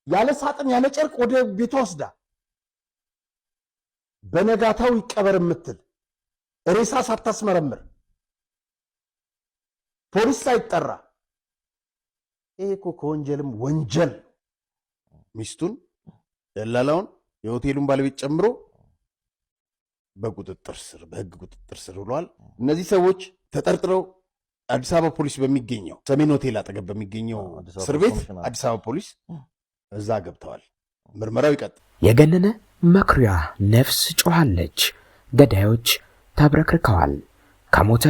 ያለ ሳጥን ያለ ጨርቅ ወደ ቤቷ ወስዳ በነጋታው ይቀበር የምትል ሬሳ ሳታስመረምር ፖሊስ ሳይጠራ ይሄ እኮ ከወንጀልም ወንጀል ሚስቱን ደላላውን የሆቴሉን ባለቤት ጨምሮ በቁጥጥር ስር በህግ ቁጥጥር ስር ውለዋል። እነዚህ ሰዎች ተጠርጥረው አዲስ አበባ ፖሊስ በሚገኘው ሰሜን ሆቴል አጠገብ በሚገኘው እስር ቤት አዲስ አበባ ፖሊስ እዛ ገብተዋል። ምርመራው ይቀጥል። የገነነ መኩሪያ ነፍስ ጮኻለች። ገዳዮች ተብረክርከዋል። ከሞተ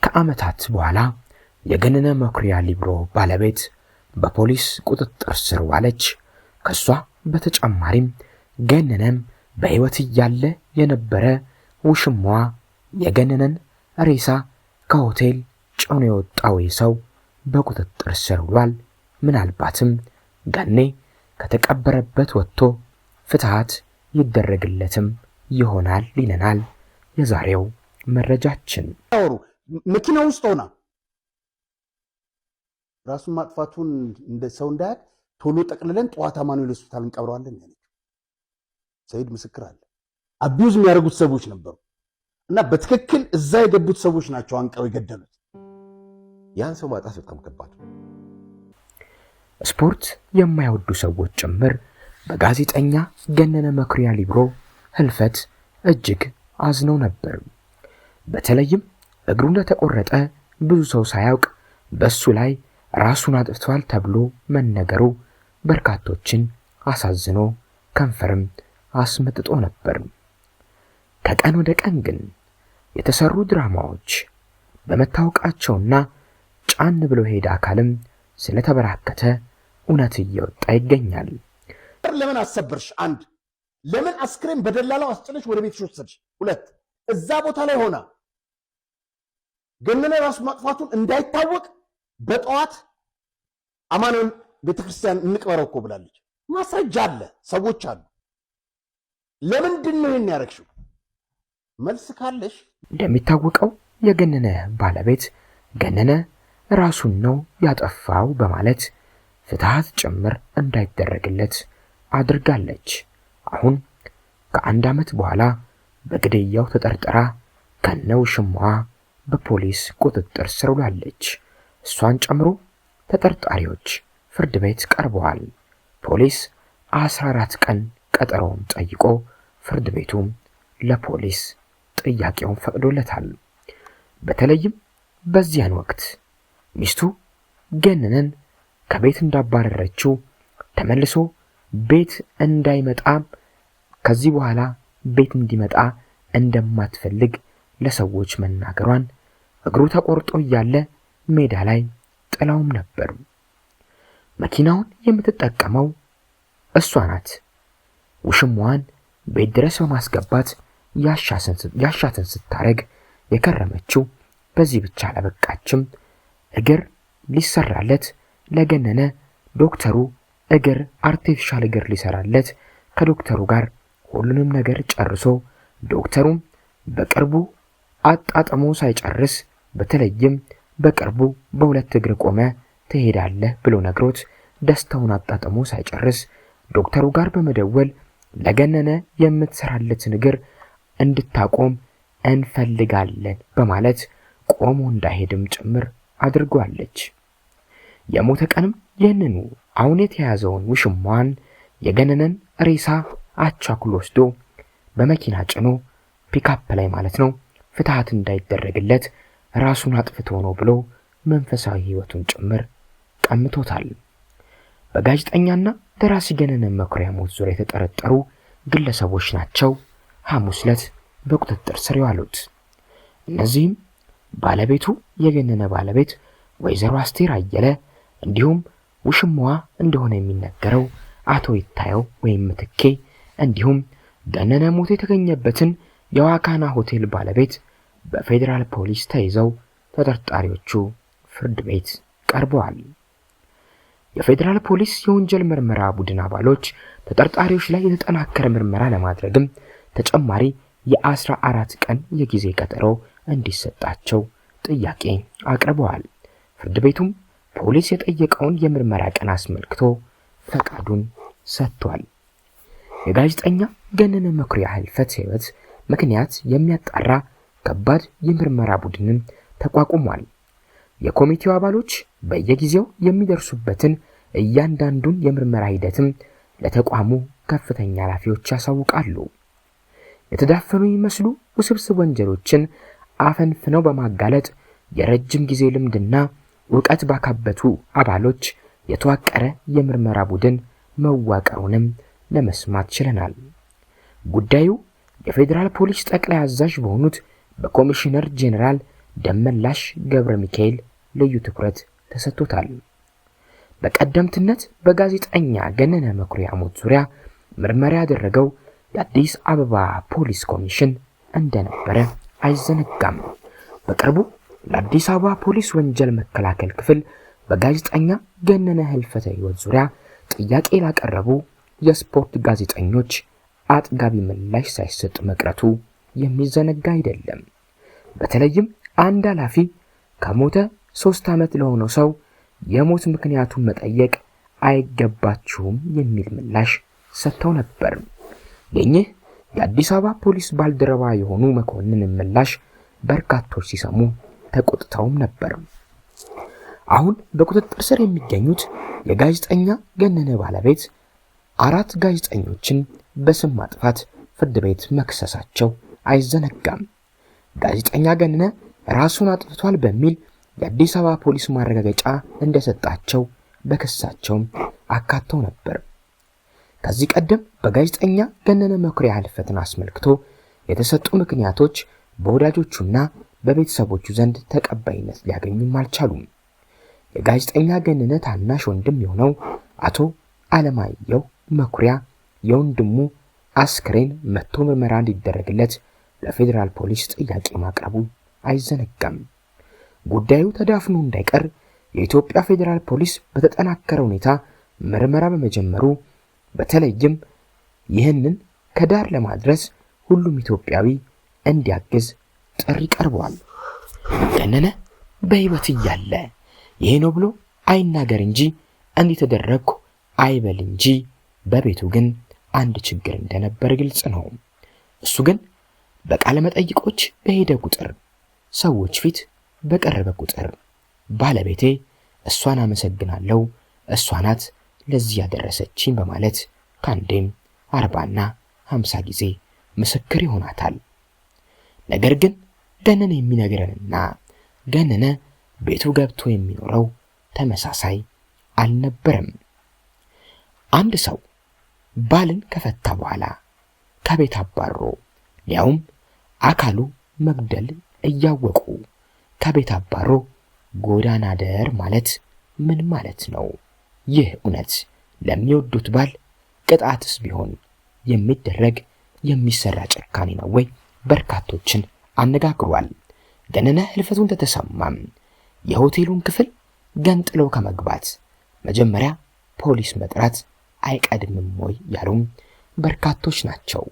ከዓመታት በኋላ የገነነ መኩሪያ ሊብሮ ባለቤት በፖሊስ ቁጥጥር ስር ዋለች። ከሷ በተጨማሪም ገነነም በሕይወት እያለ የነበረ ውሽማዋ የገነነን ሬሳ ከሆቴል ጭኖ የወጣው ሰው በቁጥጥር ስር ውሏል። ምናልባትም ገኔ ከተቀበረበት ወጥቶ ፍትሃት ይደረግለትም ይሆናል ይለናል የዛሬው መረጃችን። መኪና ውስጥ ሆና ራሱን ማጥፋቱን እንደ ሰው እንዳያቅ ቶሎ ጠቅልለን ጠዋት አማኑኤል ሆስፒታል እንቀብረዋለን ያለች ሰይድ ምስክር አለ። አቢዩዝ የሚያደርጉት ሰዎች ነበሩ እና በትክክል እዛ የገቡት ሰዎች ናቸው አንቀው የገደሉት። ያን ሰው ማጣት በጣም ከባድ። ስፖርት የማይወዱ ሰዎች ጭምር በጋዜጠኛ ገነነ መኩሪያ ሊብሮ ህልፈት እጅግ አዝነው ነበር። በተለይም እግሩ እንደተቆረጠ ብዙ ሰው ሳያውቅ በሱ ላይ ራሱን አጥፍቷል ተብሎ መነገሩ በርካቶችን አሳዝኖ ከንፈርም አስመጥጦ ነበር። ከቀን ወደ ቀን ግን የተሰሩ ድራማዎች በመታወቃቸውና ጫን ብሎ ሄደ አካልም ስለተበራከተ እውነት እየወጣ ይገኛል። ለምን አሰበርሽ? አንድ ለምን አስክሬን በደላላው አስጭነሽ ወደ ቤትሽ ወሰድሽ? ሁለት እዛ ቦታ ላይ ሆና ገነነ ራሱ ማጥፋቱን እንዳይታወቅ በጠዋት አማኑኤል ቤተክርስቲያን እንቅበረው እኮ ብላለች። ማስረጃ አለ፣ ሰዎች አሉ። ለምንድን ነው ይሄን ያረክሽው? መልስ ካለሽ። እንደሚታወቀው የገነነ ባለቤት ገነነ ራሱን ነው ያጠፋው በማለት ፍትሃት ጭምር እንዳይደረግለት አድርጋለች። አሁን ከአንድ ዓመት በኋላ በግድያው ተጠርጥራ ከነው ሽማዋ በፖሊስ ቁጥጥር ስር ውላለች። እሷን ጨምሮ ተጠርጣሪዎች ፍርድ ቤት ቀርበዋል። ፖሊስ 14 ቀን ቀጠሮውን ጠይቆ ፍርድ ቤቱም ለፖሊስ ጥያቄውን ፈቅዶለታል። በተለይም በዚያን ወቅት ሚስቱ ገነነን ከቤት እንዳባረረችው ተመልሶ ቤት እንዳይመጣ ከዚህ በኋላ ቤት እንዲመጣ እንደማትፈልግ ለሰዎች መናገሯን እግሩ ተቆርጦ እያለ ሜዳ ላይ ጥላውም ነበር። መኪናውን የምትጠቀመው እሷ ናት። ውሽሟን ቤት ድረስ በማስገባት ያሻትን ስታረግ የከረመችው በዚህ ብቻ አላበቃችም። እግር ሊሰራለት ለገነነ ዶክተሩ እግር አርቲፊሻል እግር ሊሰራለት ከዶክተሩ ጋር ሁሉንም ነገር ጨርሶ ዶክተሩም በቅርቡ አጣጥሞ ሳይጨርስ በተለይም በቅርቡ በሁለት እግር ቆመ ትሄዳለህ ብሎ ነግሮት ደስታውን አጣጥሞ ሳይጨርስ ዶክተሩ ጋር በመደወል ለገነነ የምትሰራለትን እግር እንድታቆም እንፈልጋለን በማለት ቆሞ እንዳይሄድም ጭምር አድርጓለች። የሞተ ቀንም ይህንኑ አሁን የተያዘውን ውሽሟን የገነነን ሬሳ አቻኩል ወስዶ በመኪና ጭኖ ፒካፕ ላይ ማለት ነው ፍትሃት እንዳይደረግለት ራሱን አጥፍቶ ነው ብሎ መንፈሳዊ ህይወቱን ጭምር ቀምቶታል። በጋዜጠኛና ደራሲ ገነነ መኩሪያ ሞት ዙሪያ የተጠረጠሩ ግለሰቦች ናቸው ሐሙስ ዕለት በቁጥጥር ስር የዋሉት። እነዚህም ባለቤቱ የገነነ ባለቤት ወይዘሮ አስቴር አየለ እንዲሁም ውሽማዋ እንደሆነ የሚነገረው አቶ ይታየው ወይም ምትኬ እንዲሁም ገነነ ሞት የተገኘበትን የዋካና ሆቴል ባለቤት በፌዴራል ፖሊስ ተይዘው ተጠርጣሪዎቹ ፍርድ ቤት ቀርበዋል። የፌዴራል ፖሊስ የወንጀል ምርመራ ቡድን አባሎች ተጠርጣሪዎች ላይ የተጠናከረ ምርመራ ለማድረግም ተጨማሪ የ14 ቀን የጊዜ ቀጠሮ እንዲሰጣቸው ጥያቄ አቅርበዋል። ፍርድ ቤቱም ፖሊስ የጠየቀውን የምርመራ ቀን አስመልክቶ ፈቃዱን ሰጥቷል። የጋዜጠኛ ገነነ መኩሪያ ህልፈት ህይወት ምክንያት የሚያጣራ ከባድ የምርመራ ቡድንም ተቋቁሟል። የኮሚቴው አባሎች በየጊዜው የሚደርሱበትን እያንዳንዱን የምርመራ ሂደትም ለተቋሙ ከፍተኛ ኃላፊዎች ያሳውቃሉ። የተዳፈኑ የሚመስሉ ውስብስብ ወንጀሎችን አፈንፍነው በማጋለጥ የረጅም ጊዜ ልምድና ዕውቀት ባካበቱ አባሎች የተዋቀረ የምርመራ ቡድን መዋቀሩንም ለመስማት ችለናል። ጉዳዩ የፌዴራል ፖሊስ ጠቅላይ አዛዥ በሆኑት በኮሚሽነር ጄኔራል ደመላሽ ገብረ ሚካኤል ልዩ ትኩረት ተሰጥቶታል። በቀደምትነት በጋዜጠኛ ገነነ መኩሪያ ሞት ዙሪያ ምርመራ ያደረገው የአዲስ አበባ ፖሊስ ኮሚሽን እንደነበረ አይዘነጋም። በቅርቡ ለአዲስ አበባ ፖሊስ ወንጀል መከላከል ክፍል በጋዜጠኛ ገነነ ህልፈተ ህይወት ዙሪያ ጥያቄ ላቀረቡ የስፖርት ጋዜጠኞች አጥጋቢ ምላሽ ሳይሰጥ መቅረቱ የሚዘነጋ አይደለም። በተለይም አንድ ኃላፊ ከሞተ 3 ዓመት ለሆነው ሰው የሞት ምክንያቱን መጠየቅ አይገባችሁም የሚል ምላሽ ሰጥተው ነበር። የኚህ የአዲስ አበባ ፖሊስ ባልደረባ የሆኑ መኮንን ምላሽ በርካቶች ሲሰሙ ተቆጥተውም ነበር። አሁን በቁጥጥር ስር የሚገኙት የጋዜጠኛ ገነነ ባለቤት 4 ጋዜጠኞችን በስም ማጥፋት ፍርድ ቤት መክሰሳቸው አይዘነጋም። ጋዜጠኛ ገነነ ራሱን አጥፍቷል በሚል የአዲስ አበባ ፖሊስ ማረጋገጫ እንደሰጣቸው በክሳቸውም አካተው ነበር። ከዚህ ቀደም በጋዜጠኛ ገነነ መኩሪያ ህልፈትን አስመልክቶ የተሰጡ ምክንያቶች በወዳጆቹና በቤተሰቦቹ ዘንድ ተቀባይነት ሊያገኙም አልቻሉም። የጋዜጠኛ ገነነ ታናሽ ወንድም የሆነው አቶ አለማየሁ መኩሪያ የወንድሙ አስክሬን መጥቶ ምርመራ እንዲደረግለት ለፌዴራል ፖሊስ ጥያቄ ማቅረቡ አይዘነጋም። ጉዳዩ ተዳፍኖ እንዳይቀር የኢትዮጵያ ፌዴራል ፖሊስ በተጠናከረ ሁኔታ ምርመራ በመጀመሩ በተለይም ይህንን ከዳር ለማድረስ ሁሉም ኢትዮጵያዊ እንዲያግዝ ጥሪ ቀርቧል። ገነነ በህይወት እያለ ይሄ ነው ብሎ አይናገር እንጂ እንዲተደረግኩ አይበል እንጂ በቤቱ ግን አንድ ችግር እንደነበር ግልጽ ነው። እሱ ግን በቃለ መጠይቆች በሄደ ቁጥር፣ ሰዎች ፊት በቀረበ ቁጥር ባለቤቴ እሷን አመሰግናለሁ፣ እሷ ናት ለዚህ ያደረሰችኝ በማለት ካንዴም 40ና 50 ጊዜ ምስክር ይሆናታል። ነገር ግን ገነነ የሚነግረንና ገነነ ቤቱ ገብቶ የሚኖረው ተመሳሳይ አልነበረም። አንድ ሰው ባልን ከፈታ በኋላ ከቤት አባሮ ሊያውም አካሉ መግደል እያወቁ ከቤት አባሮ ጎዳና ደር ማለት ምን ማለት ነው? ይህ እውነት ለሚወዱት ባል ቅጣትስ ቢሆን የሚደረግ የሚሰራ ጭካኔ ነው ወይ? በርካቶችን አነጋግሯል። ገነነ ህልፈቱን ተሰማም የሆቴሉን ክፍል ገንጥሎ ከመግባት መጀመሪያ ፖሊስ መጥራት አይቀድምም ወይ ያሉም በርካቶች ናቸው።